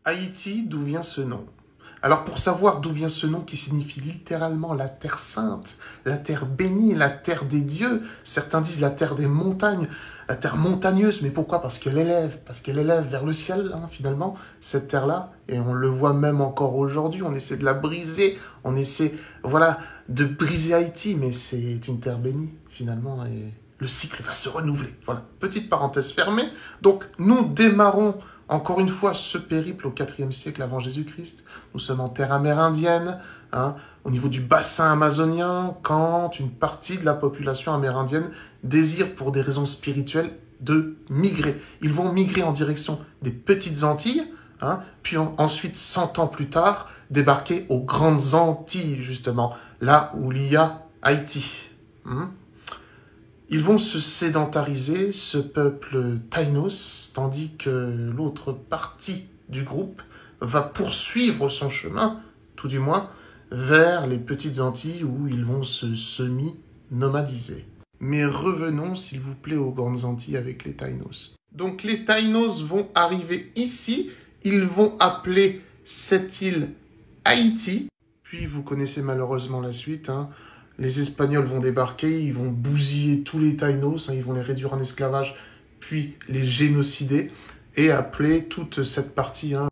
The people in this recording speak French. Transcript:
Haïti, d'où vient ce nom? Alors pour savoir d'où vient ce nom qui signifie littéralement la terre sainte, la terre bénie, la terre des dieux, certains disent la terre des montagnes, la terre montagneuse, mais pourquoi? Parce qu'elle élève vers le ciel, hein, finalement, cette terre-là, et on le voit même encore aujourd'hui, on essaie de la briser, on essaie, voilà, de briser Haïti, mais c'est une terre bénie, finalement, et le cycle va se renouveler. Voilà, petite parenthèse fermée. Donc, nous démarrons encore une fois ce périple au IVe siècle avant Jésus-Christ. Nous sommes en terre amérindienne, hein, au niveau du bassin amazonien, quand une partie de la population amérindienne désire, pour des raisons spirituelles, de migrer. Ils vont migrer en direction des petites Antilles, hein, puis ensuite, 100 ans plus tard, débarquer aux grandes Antilles, justement, là où il y a Haïti. Ils vont se sédentariser, ce peuple Taïnos, tandis que l'autre partie du groupe va poursuivre son chemin, tout du moins, vers les petites Antilles où ils vont se semi-nomadiser. Mais revenons, s'il vous plaît, aux grandes Antilles avec les Taïnos. Donc les Taïnos vont arriver ici, ils vont appeler cette île Haïti, puis vous connaissez malheureusement la suite, hein. Les Espagnols vont débarquer, ils vont bousiller tous les Taïnos, hein, ils vont les réduire en esclavage, puis les génocider, et appeler toute cette partie, hein,